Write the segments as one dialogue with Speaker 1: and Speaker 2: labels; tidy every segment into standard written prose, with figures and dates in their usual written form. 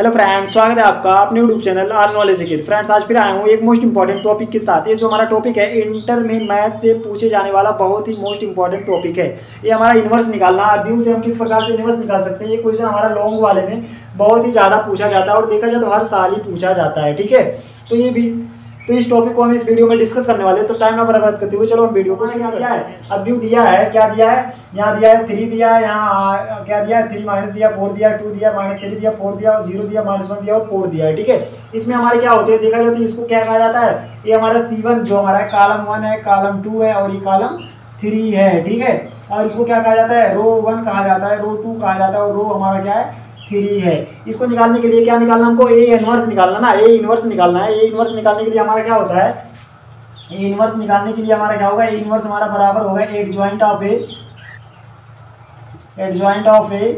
Speaker 1: Hello friends, स्वागत है आपका अपने YouTube channel all knowledge kid. Friends, आज फिर आया हूँ एक मोस्ट इंपॉर्टेंट टॉपिक के साथ। ये जो हमारा टॉपिक है इंटर में मैथ से पूछे जाने वाला बहुत ही मोस्ट इंपॉर्टेंट टॉपिक है। ये हमारा इन्वर्स निकालना। व्यू से हम किस प्रकार से इन्वर्स निकाल सकते हैं, ये क्वेश्चन हमारा लॉन्ग वाले में बहुत ही ज़्यादा पूछा जाता है और देखा जाए तो हर साल ही पूछा जाता है। ठीक है, तो इस टॉपिक को हम इस वीडियो में डिस्कस करने वाले हैं। तो टाइम ना बर्बाद करते हुए चलो हम वीडियो को क्या दिया है। अब व्यू दिया है, क्या दिया है, यहाँ दिया है 3 दिया है, यहाँ क्या दिया है 3 माइनस दिया, 4 दिया, 2 दिया, -3 दिया, 4 दिया, 0 दिया, -1 दिया और 4 दिया है। ठीक है, इसमें हमारे क्या होते हैं देखा जाता है, इसको क्या कहा जाता है, ये हमारा C1 जो हमारा कॉलम 1 है, कॉलम 2 है और ये कॉलम 3 है। ठीक है, और इसको क्या कहा जाता है, रो 1 कहा जाता है, रो 2 कहा जाता है और रो हमारा क्या है 3 है। इसको निकालने के लिए क्या निकालना, हमको ए इनवर्स निकालना ना, ए इनवर्स निकालना है। ए इनवर्स निकालने के लिए हमारा क्या होता है, ए इनवर्स निकालने के लिए हमारा क्या होगा, ए इनवर्स हमारा बराबर होगा adjoint of A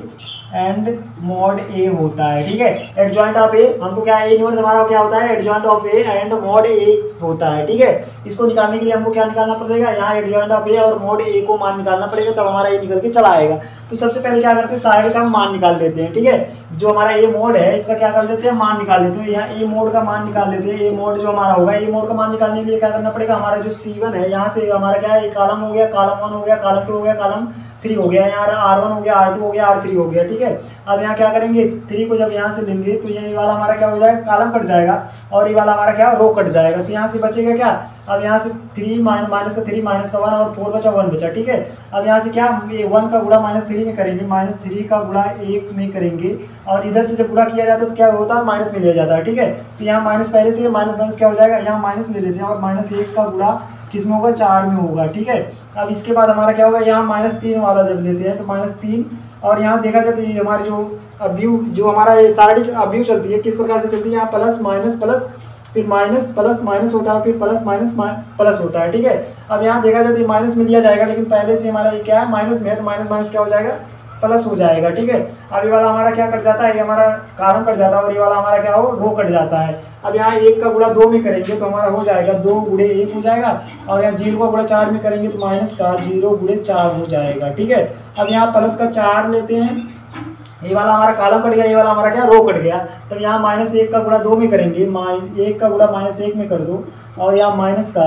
Speaker 1: and mod A होता है। ठीक है, एडजॉइंट ऑफ ए हमको क्या है, ए इनवर्स हमारा क्या होता है, adjoint of A and mod A होता है। ठीक है, इसको निकालने के लिए हमको क्या निकालना पड़ेगा, यहाँ एडजॉइंट ऑफ ए और मॉड ए को मान निकालना पड़ेगा, तब हमारा ए निकल के चला आएगा। तो सबसे पहले क्या करते हैं, साइड का हम मान निकाल लेते हैं। ठीक है, जो हमारा ए मोड है इसका क्या कर लेते हैं, मान निकाल लेते हैं। यहाँ ए मोड का मान निकाल लेते हैं। ए मोड जो हमारा होगा, ए मोड का मान निकालने के लिए क्या करना पड़ेगा, हमारा जो C1 है यहाँ से हमारा क्या है, कॉलम हो गया, कॉलम 1 हो गया, कॉलम 2 हो गया, कॉलम 3 हो गया, यहाँ R1 हो गया, R2 हो गया, R3 हो गया। ठीक है, अब यहाँ क्या करेंगे, 3 को जब यहाँ से लेंगे तो ये वाला हमारा क्या हो जाएगा, कॉलम कट जाएगा और ये वाला हमारा क्या रो कट जाएगा। तो यहाँ से बचेगा क्या, अब यहाँ से 3 माइनस का 3 माइनस का 1 और 4 बचा 1 बचा। ठीक है, अब यहाँ से क्या 1 का गुणा -3 में करेंगे, -3 का गुणा 1 में करेंगे और इधर से जब गुणा किया जाता है तो क्या होता है, माइनस में लिया जाता है। ठीक है, तो यहाँ माइनस पहले से माइनस क्या हो जाएगा, यहाँ माइनस ले लेते हैं और -1 का गुणा किस में होगा, 4 में होगा। ठीक है, अब इसके बाद हमारा क्या होगा, यहाँ -3 वाला जब लेते हैं तो -3 और यहाँ देखा जाए तो ये हमारी जो अब्यू जो हमारा ये सारी अब्यू चलती है किस प्रकार से चलती है, यहाँ प्लस माइनस प्लस फिर माइनस प्लस माइनस होता है, फिर प्लस माइनस प्लस होता है। ठीक है, अब यहाँ देखा जाए तो माइनस में लिया जाएगा, लेकिन पहले से हमारा ये क्या है माइनस में है, तो माइनस माइनस क्या हो जाएगा, प्लस हो जाएगा। ठीक है, अब ये वाला हमारा क्या कट जाता है, ये हमारा कॉलम कट जाता है और ये वाला हमारा क्या हो, रो कट जाता है। अब यहाँ 1 का गुणा 2 में करेंगे तो हमारा हो जाएगा 2 गुणे 1 हो जाएगा और यहाँ 0 का गुणा 4 में करेंगे तो माइनस का 0 गुणे 4 हो जाएगा। ठीक है, अब यहाँ प्लस का 4 लेते हैं, ये वाला हमारा कॉलम कट गया, ये वाला हमारा क्या रो कट गया। तब यहाँ -1 का गुणा 2 में करेंगे, 1 का गुणा -1 में कर दो और यहाँ माइनस का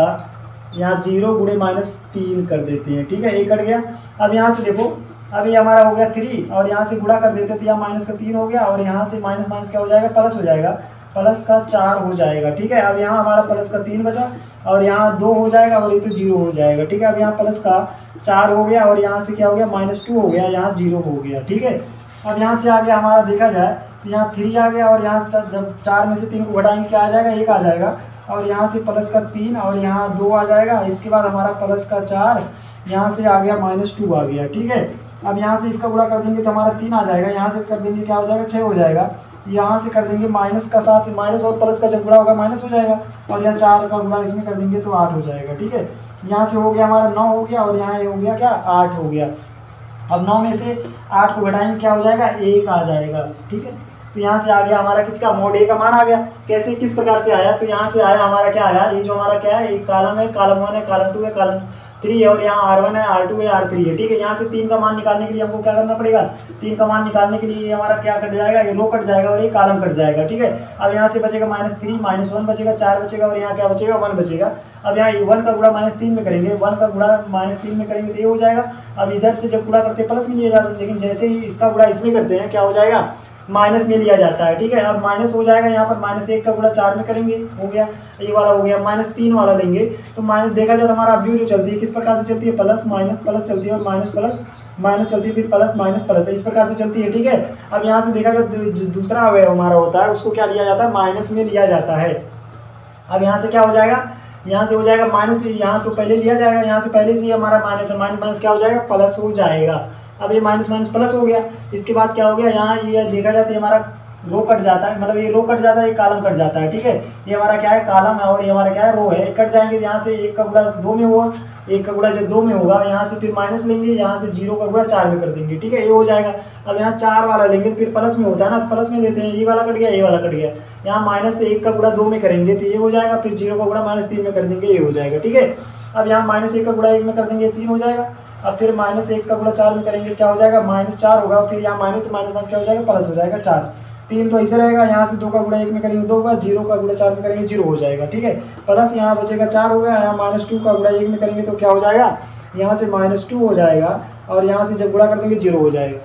Speaker 1: यहाँ 0 गुणे -3 कर देते हैं। ठीक है, ये कट गया। अब यहाँ से देखो, अब ये हमारा हो गया 3 और यहाँ से गुणा कर देते हैं तो यहाँ माइनस का 3 हो गया और यहाँ से माइनस माइनस क्या हो जाएगा, प्लस हो जाएगा, प्लस का 4 हो जाएगा। ठीक है, अब यहाँ हमारा प्लस का 3 बचा और यहाँ 2 हो जाएगा और ये तो 0 हो जाएगा। ठीक है, अब यहाँ प्लस का 4 हो गया और यहाँ से क्या हो गया, -2 हो गया, यहाँ 0 हो गया। ठीक है, अब यहाँ से आगे हमारा देखा जाए तो यहाँ 3 आ गया और यहाँ जब 4 में से 3 को घटाएंगे क्या आ जाएगा, 1 आ जाएगा और यहाँ से प्लस का 3 और यहाँ 2 आ जाएगा। इसके बाद हमारा प्लस का 4, यहाँ से आ गया -2 आ गया। ठीक है, अब यहाँ से इसका गुणा कर देंगे तो हमारा 3 आ जाएगा, यहाँ से कर देंगे क्या हो जाएगा, 6 हो जाएगा। यहाँ से कर देंगे माइनस का 7, माइनस और प्लस का जब गुणा होगा माइनस हो जाएगा और यहाँ 4 का गुणा इसमें कर देंगे तो 8 हो जाएगा। ठीक है, यहाँ से हो गया हमारा 9 हो गया और यहाँ ये हो गया क्या, 8 हो गया। अब 9 में से 8 को घटाएंगे क्या हो जाएगा, 1 आ जाएगा। ठीक है, तो यहाँ से आ गया हमारा किसका, मॉड ए का मान आ गया। कैसे किस प्रकार से आया, तो यहाँ से आया हमारा क्या आया, ये जो हमारा क्या है, एक कॉलम है, कॉलम 1 है, कॉलम 2 है, कॉलम 3 है और यहाँ R1 है, R2 है, R3 है। ठीक है, यहाँ से 3 का मान निकालने के लिए हमको क्या करना पड़ेगा, 3 का मान निकालने के लिए हमारा क्या कट जाएगा, ये रो कट जाएगा और ये कॉलम कट जाएगा। ठीक है, अब यहाँ से बचेगा -3 -1 बचेगा, 4 बचेगा और यहाँ क्या बचेगा, 1 बचेगा। अब यहाँ 1 का गुणा -3 में करेंगे, 1 का गुणा -3 में करेंगे तो ये हो जाएगा। अब इधर से जब गुणा करते प्लस में लिया जाता है, लेकिन जैसे ही इसका गुणा इसमें करते हैं क्या हो जाएगा, माइनस में लिया जाता है। ठीक है, अब माइनस हो जाएगा, यहाँ पर -1 का गुणा 4 में करेंगे, हो गया, ये वाला हो गया। -3 वाला लेंगे तो माइनस देखा जाए तो हमारा व्यू जो चलती है किस प्रकार से चलती है, प्लस माइनस प्लस चलती है और माइनस प्लस माइनस चलती है, फिर प्लस माइनस प्लस, इस प्रकार से चलती है। ठीक है, अब यहाँ से देखा जाए दूसरा अवयव हमारा होता है उसको क्या लिया जाता है, माइनस में लिया जाता है। अब यहाँ से क्या हो जाएगा, यहाँ से हो जाएगा माइनस, यहाँ तो पहले लिया जाएगा, यहाँ से पहले से ही हमारा माइनस है, माइनस माइनस क्या हो जाएगा, प्लस हो जाएगा। अब ये माइनस माइनस प्लस हो गया। इसके बाद क्या हो गया, यहाँ ये देखा जाता है हमारा रो कट जाता है, मतलब ये रो कट जाता है, ये कॉलम कट जाता है। ठीक है, ये हमारा क्या है, कॉलम है और ये हमारा क्या है, रो है, कट जाएंगे। यहाँ से 1 का गुणा 2 में हुआ, 1 का गुणा जब 2 में होगा यहाँ से फिर माइनस लेंगे, यहाँ से 0 का गुणा 4 में कर देंगे। ठीक है, ये हो जाएगा। अब यहाँ 4 वाला लेंगे तो फिर प्लस में होता है ना, तो प्लस में लेते हैं, ये वाला कट गया, ये वाला कट गया। यहाँ माइनस से 1 का गुणा 2 में करेंगे तो ये हो जाएगा, फिर 0 का गुणा -3 में कर देंगे, ये हो जाएगा। ठीक है, अब यहाँ -1 का गुणा 1 में कर देंगे, 3 हो जाएगा। अब फिर -1 का गुणा 4 में करेंगे क्या हो जाएगा, -4 होगा, फिर यहाँ माइनस से माइनस क्या हो जाएगा, प्लस हो जाएगा 4। 3 तो ऐसे रहेगा, यहाँ से 2 का गुणा 1 में करेंगे 2 होगा, 0 का गुणा 4 में करेंगे 0 हो जाएगा, ठीक है। प्लस यहाँ बचेगा 4 हो गया, यहाँ -2 का गुणा 1 में करेंगे तो क्या हो जाएगा, यहाँ से -2 हो जाएगा और यहाँ से जब गुणा कर देंगे 0 हो जाएगा।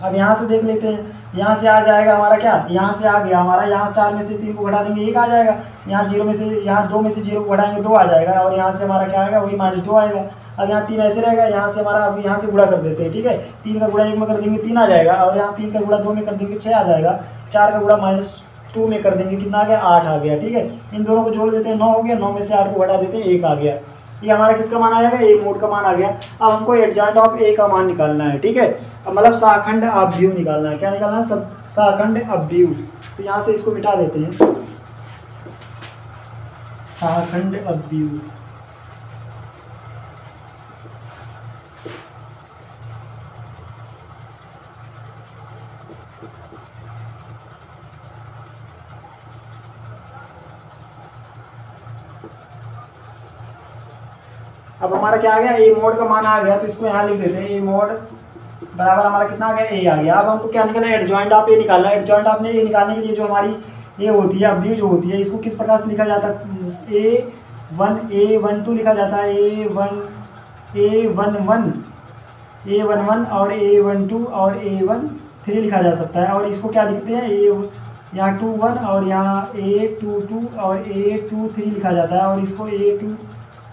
Speaker 1: अब यहाँ से देख लेते हैं, यहाँ से आ जाएगा हमारा क्या, यहाँ से आ गया हमारा, यहाँ 4 में से 3 को घटा देंगे 1 आ जाएगा, यहाँ 0 में से, यहाँ 2 में से 0 को घटाएंगे 2 आ जाएगा और यहाँ से हमारा क्या आएगा, वही -2 आएगा। अब यहाँ 3 ऐसे रहेगा, यहाँ से हमारा, अब यहाँ से गुणा कर देते हैं, ठीक है। 3 का गुणा 1 में कर देंगे 3 आ जाएगा और यहाँ 3 का गुणा 2 में कर देंगे 6 आ जाएगा, 4 का गुणा -2 में कर देंगे कितना आ गया, 8 आ गया, ठीक है। इन दोनों को जोड़ देते हैं, 9 हो गया, 9 में से 8 को घटा देते हैं 1 आ गया। ये हमारा किसका मान आएगा, ए मोड का मान आ गया। अब हमको एडजॉइंट ऑफ ए का मान निकालना है, ठीक है। अब मतलब शाखंड अवयव निकालना है, क्या निकालना है, सब शाखंड अवयव। तो यहाँ से इसको मिटा देते हैं, शाखंड अवयव। अब हमारा क्या आ गया, ए मोड का मान आ गया, तो इसको यहाँ लिख देते हैं, ए मोड बराबर हमारा कितना आ गया, ए आ गया। अब हमको क्या निकालना है, एडजॉइंट ऑफ ए निकालना है। एडजॉइंट ऑफ ए निकालने के लिए जो हमारी ए होती है, अवयव जो होती है, इसको किस प्रकार से लिखा जाता है, A12 लिखा जाता है, A11 और A12 और A13 लिखा जा सकता है। और इसको क्या लिखते हैं, यहाँ 21 और यहाँ A22 और A23 लिखा जाता है। और इसको A2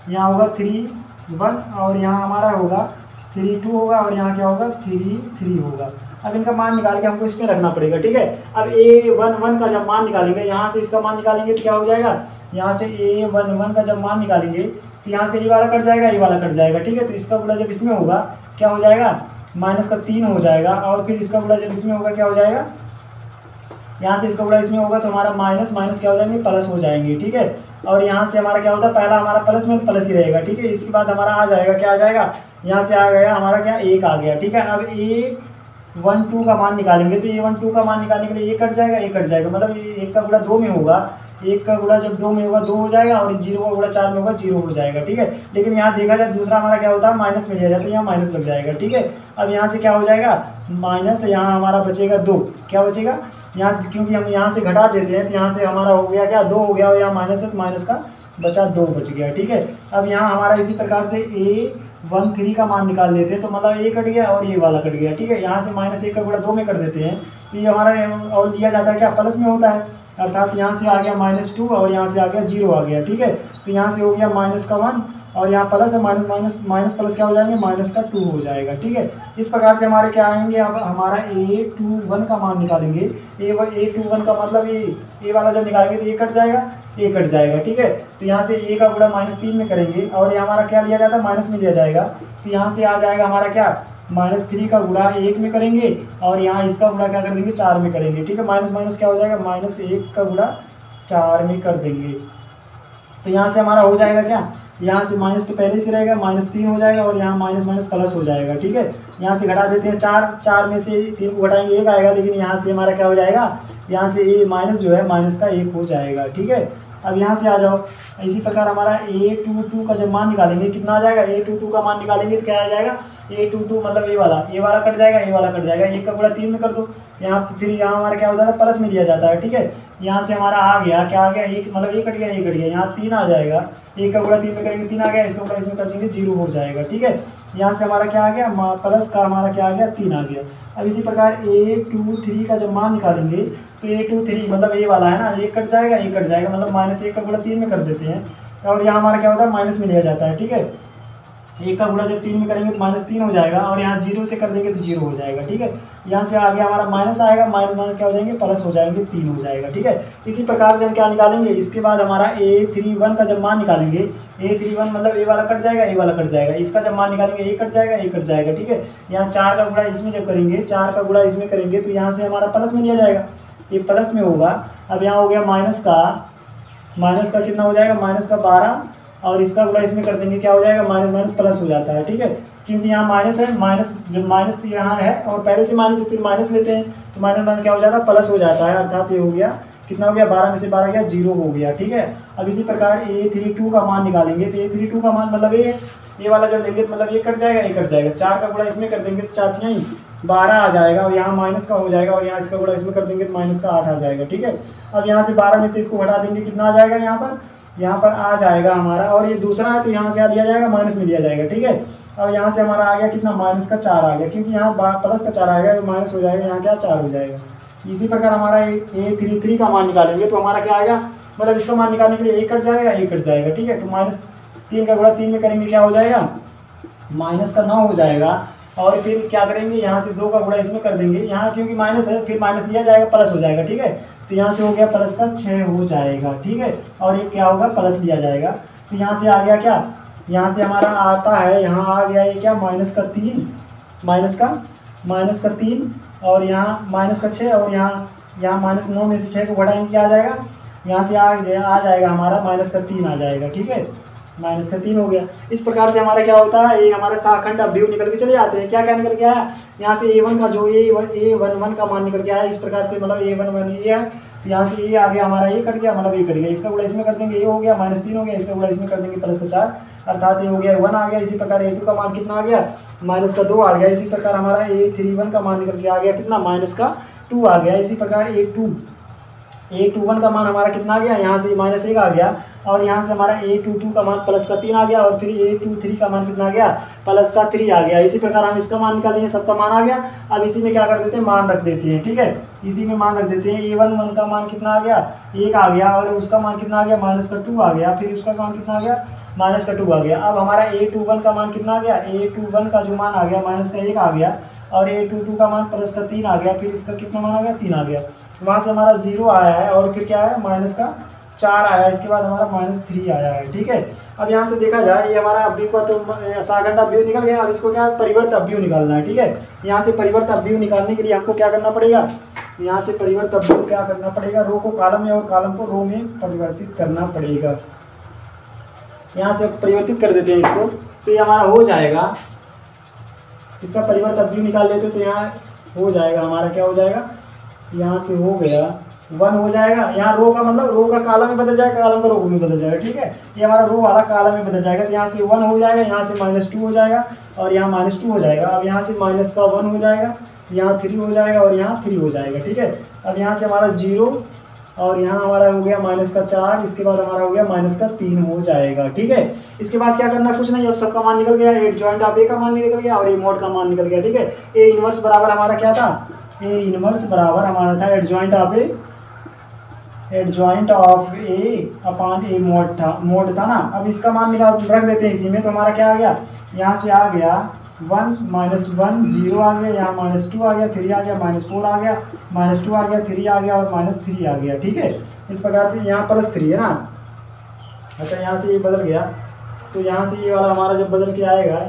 Speaker 1: यहाँ होगा 31 और यहाँ हमारा होगा 32 होगा और यहाँ क्या होगा 33 होगा। अब इनका मान निकाल के हमको इसमें रखना पड़ेगा, ठीक है। अब A11 का जब मान निकालेंगे, यहाँ से इसका मान निकालेंगे तो क्या हो जाएगा, यहाँ से A11 का जब मान निकालेंगे तो यहाँ से ये वाला कट जाएगा, ये वाला कट जाएगा, ठीक है। तो इसका गुणा जब इसमें होगा क्या हो जाएगा, -3 हो जाएगा। और फिर इसका गुणा जब इसमें होगा क्या हो जाएगा, यहाँ से इसका गुणा इसमें होगा तो हमारा माइनस माइनस क्या हो जाएंगे, प्लस हो जाएंगे, ठीक है। और यहाँ से हमारा क्या होता है, पहला हमारा प्लस में तो प्लस ही रहेगा, ठीक है। इसके बाद हमारा आ जाएगा, क्या आ जाएगा, यहाँ से आ गया हमारा क्या, 1 आ गया, ठीक है। अब A12 का मान निकालेंगे तो A12 का मान निकालने के लिए ये कट जाएगा, ये कट जाएगा, मतलब 1 का गुणा 2 में होगा, 1 का गुणा जब 2 में होगा 2 हो जाएगा और 0 का गुणा 4 में होगा 0 हो जाएगा, ठीक है। लेकिन यहाँ देखा जाए दूसरा हमारा क्या होता है, माइनस में लिया जाए तो यहाँ माइनस लग जाएगा, ठीक है। अब यहाँ से क्या हो जाएगा, माइनस, यहाँ हमारा बचेगा 2, क्या बचेगा यहाँ, क्योंकि हम यहाँ से घटा देते हैं तो यहाँ से हमारा हो गया क्या, 2 हो गया और यहाँ माइनस है तो माइनस का बचा 2 बच गया, ठीक है। अब यहाँ हमारा इसी प्रकार से A13 का मान निकाल लेते हैं तो मतलब ये कट गया और ये वाला कट गया, ठीक है। यहाँ से -1 का गुणा 2 में कर देते हैं तो ये हमारा और लिया जाता है क्या, प्लस में होता है, अर्थात यहाँ से आ गया -2 और यहाँ से आ गया 0 आ गया, ठीक है। तो यहाँ से हो गया -1 और यहाँ प्लस है, माइनस प्लस क्या हो जाएंगे, -2 हो जाएगा, ठीक है। इस प्रकार से हमारे क्या आएंगे, अब हमारा A21 का मान निकालेंगे। A21 का मतलब ए वाला जब निकालेंगे तो ये कट जाएगा, ये कट जाएगा, ठीक है। तो यहाँ से a का गुणा -3 में करेंगे और यहाँ हमारा क्या लिया जाता है, माइनस में लिया जाएगा। तो यहाँ से आ जाएगा हमारा क्या, -3 का गुणा 1 में करेंगे और यहाँ इसका गुणा क्या कर देंगे, 4 में करेंगे, ठीक है। माइनस माइनस क्या हो जाएगा, -1 का गुणा 4 में कर देंगे। तो यहाँ से हमारा हो जाएगा क्या, यहाँ से माइनस तो पहले से रहेगा, -3 हो जाएगा और यहाँ माइनस माइनस प्लस हो जाएगा, ठीक है। यहाँ से घटा देते हैं 4 में से 3 को घटाएंगे 1 आएगा, लेकिन यहाँ से हमारा क्या हो जाएगा, यहाँ से ए माइनस जो है माइनस का 1 हो जाएगा, ठीक है। अब यहाँ से आ जाओ, इसी प्रकार हमारा A22 का जब मान निकालेंगे कितना आ जाएगा, A22 का मान निकालेंगे तो क्या आ जाएगा, A22 मतलब ये वाला कट जाएगा, ये वाला कट जाएगा, 1 का गुणा 3 में कर दो, यहाँ फिर यहाँ हमारा क्या होता है, प्लस में लिया जाता है, ठीक है। यहाँ से हमारा आ गया, क्या आ गया, 1 मतलब ये कट गया, ये कट गया, यहाँ 3 आ जाएगा, 1 का गुणा 3 में करेंगे 3 आ गया, इसका गुणा इसमें कर देंगे 0 हो जाएगा, ठीक है। यहाँ से हमारा क्या आ गया, प्लस का हमारा क्या आ गया, 3 आ गया। अब इसी प्रकार A23 का जब मान निकालेंगे तो A23 मतलब ये वाला है ना, ये कट जाएगा, ये कट जाएगा, मतलब -1 का गुणा 3 में कर देते हैं और यहाँ हमारा क्या होता है, माइनस में लिया जाता है, ठीक है। 1 का गुणा जब 3 में करेंगे तो -3 हो जाएगा और यहाँ 0 से कर देंगे तो 0 हो जाएगा, ठीक है। यहाँ से आगे हमारा माइनस आएगा, माइनस माइनस क्या हो जाएंगे, प्लस हो जाएंगे, 3 हो जाएगा, ठीक है। इसी प्रकार से हम क्या निकालेंगे, इसके बाद हमारा A31 का जब मान निकालेंगे, A31 मतलब ये वाला कट जाएगा, ये वाला कट जाएगा, इसका जब मान निकालेंगे ये कट जाएगा, ये कट जाएगा, ठीक है। यहाँ 4 का गुणा इसमें जब करेंगे, 4 का गुणा इसमें करेंगे तो यहाँ से हमारा प्लस में लिया जाएगा, ये प्लस में होगा। अब यहाँ हो गया माइनस का कितना हो जाएगा, -12 और इसका गुणा इसमें कर देंगे, क्या हो जाएगा, माइनस माइनस प्लस हो जाता है, ठीक है। क्योंकि यहाँ माइनस है, जब माइनस यहाँ है और पहले से माइनस है फिर माइनस लेते हैं तो माइनस क्या हो जाता है, प्लस हो जाता है, अर्थात ये हो गया, कितना हो गया, 12 में से 12 गया, 0 हो गया, ठीक है। अब इसी प्रकार A32 का मान निकालेंगे तो A32 का मान मतलब ये वाला जब लेंगे तो मतलब ये कट जाएगा, ये कट जाएगा, 4 का गुणा इसमें कर देंगे तो 4 3 12 आ जाएगा और यहाँ माइनस का हो जाएगा और यहाँ इसका गुणा इसमें कर देंगे तो माइनस का 8 आ जाएगा। ठीक है, अब यहाँ से 12 में से इसको घटा देंगे, कितना आ जाएगा यहाँ पर आ जाएगा हमारा, और ये दूसरा है तो यहाँ क्या लिया जाएगा, माइनस में लिया जाएगा। ठीक है, अब यहाँ से हमारा आ गया कितना, माइनस का 4 आ गया, क्योंकि यहाँ प्लस का 4 आएगा, माइनस हो जाएगा, यहाँ क्या 4 हो जाएगा। इसी प्रकार हमारा A33 का मान निकालेंगे तो हमारा क्या आएगा, मतलब इसका मान निकालने के लिए एक कट जाएगा, एक कट जाएगा। ठीक है, तो -3 का गुणा 3 में करेंगे क्या हो जाएगा, माइनस का 9 हो जाएगा। और फिर क्या करेंगे, यहाँ से 2 का गुणा इसमें कर देंगे, यहाँ क्योंकि माइनस है फिर माइनस लिया जाएगा, प्लस हो जाएगा। ठीक है, तो यहाँ से हो गया प्लस का 6 हो जाएगा। ठीक है, और ये क्या होगा, प्लस लिया जाएगा, तो यहाँ से आ गया क्या, यहाँ से हमारा आता है, यहाँ आ गया ये क्या, माइनस का 3 और यहाँ माइनस का 6 और यहाँ -9 में से 6 को घटाएंगे क्या आ जाएगा, यहाँ से आ जाएगा हमारा -3 आ जाएगा। ठीक है, -3 हो गया। इस प्रकार से हमारा क्या होता है, ये हमारा शाखंड अवयव निकल के चले आते हैं। क्या क्या निकल के आया, यहाँ से A1 का जो A11 का मान निकल के आया, इस प्रकार से मतलब A11 ये है, तो यहाँ से ये आ गया हमारा, ये कट गया, मतलब ये कट गया, इसका गुणा इसमें कर देंगे, ये हो गया -3 हो गया, इसका गुणा इसमें कर देंगे प्लस का 4, अर्थात ये हो गया 1 आ गया। इसी प्रकार A2 का मान कितना आ गया, -2 आ गया। इसी प्रकार हमारा A31 का मान निकल के आ गया कितना, -2 आ गया। इसी प्रकार A21 का मान हमारा कितना आ गया, यहाँ से -1 आ गया, और यहाँ से हमारा A22 का मान प्लस का 3 आ गया, और फिर A23 का मान कितना आ गया, प्लस का 3 आ गया। इसी प्रकार हम इसका मान निकालेंगे, सबका मान आ गया। अब इसी में क्या कर देते हैं, मान रख देते हैं। ठीक है, इसी में मान रख देते हैं। A11 का मान कितना आ गया, 1 आ गया, और उसका मान कितना आ गया, -2 आ गया, फिर उसका मान कितना आ गया, -2 आ गया। अब हमारा A21 का मान कितना आ गया, A21 का जो मान आ गया -1 आ गया, और A22 का मान प्लस का 3 आ गया, फिर इसका कितना मान आ गया, 3 आ गया। वहाँ से हमारा 0 आया है, और फिर क्या है, -4 आया, इसके बाद हमारा -3 आया है। ठीक है, अब यहाँ से देखा जाए, ये हमारा अवयव का तो शाखंड अवयव निकल गया। अब इसको क्या है, परिवर्त अवयव निकालना है। ठीक है, यहाँ से परिवर्त अवयव निकालने के लिए हमको क्या करना पड़ेगा, यहाँ से परिवर्त अवयव क्या करना पड़ेगा, रो को कॉलम में और कॉलम को रो में परिवर्तित करना पड़ेगा। यहाँ से परिवर्तित कर देते हैं इसको, तो ये हमारा हो जाएगा, इसका परिवर्त अवयव निकाल लेते तो यहाँ हो जाएगा हमारा, क्या हो जाएगा, यहाँ से हो गया 1 हो जाएगा। यहाँ रो का मतलब रो का कॉलम में बदल जाएगा, कॉलम का रो में बदल जाएगा। ठीक है, ये हमारा रो वाला कॉलम में बदल जाएगा, तो यहाँ से 1 हो जाएगा, यहाँ से -2 हो जाएगा, और यहाँ -2 हो जाएगा। अब यहाँ से माइनस का 1 हो जाएगा, यहाँ 3 हो जाएगा, और यहाँ 3 हो जाएगा। ठीक है, अब यहाँ से हमारा 0, और यहाँ हमारा हो गया -4, इसके बाद हमारा हो गया -3 हो जाएगा। ठीक है, इसके बाद क्या करना, कुछ नहीं, अब सबका मान निकल गया, एडजॉइंट ऑफ ए का मान निकल गया और ए मॉड का मान निकल गया। ठीक है, ए इनवर्स बराबर हमारा क्या था, ए इनवर्स बराबर हमारा था adjoint of A upon A mode था ना। अब इसका मान निकाल रख देते हैं इसी में, तो हमारा क्या आ गया, यहाँ से आ गया 1 -1 0 आ गया, यहाँ -2 आ गया, 3 आ गया, -4 आ गया, -2 आ गया, 3 आ गया, और -3 आ गया। ठीक है, इस प्रकार से यहाँ +3 है ना। अच्छा, यहाँ से ये बदल गया, तो यहाँ से ये वाला हमारा जब बदल के आएगा,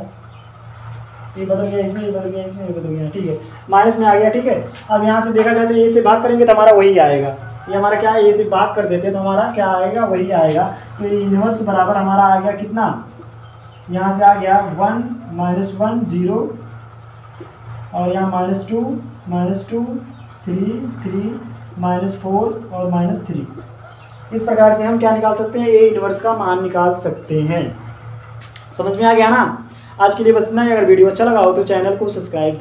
Speaker 1: ये बदल गया, इसमें ये बदल गया, इसमें ये बदल गया। ठीक है, माइनस में आ गया। ठीक है, अब यहाँ से देखा जाए तो ए से भाग करेंगे तो हमारा वही आएगा, ये हमारा क्या है, ए से भाग कर देते तो हमारा क्या आएगा, वही आएगा। तो ये इनवर्स बराबर हमारा आ गया कितना, यहाँ से आ गया 1 -1 0, और यहाँ -2 3 -4 और -3। इस प्रकार से हम क्या निकाल सकते हैं, ए इनवर्स का मान निकाल सकते हैं। समझ में आ गया ना। आज के लिए बस इतना ही। अगर वीडियो अच्छा लगा हो तो चैनल को सब्सक्राइब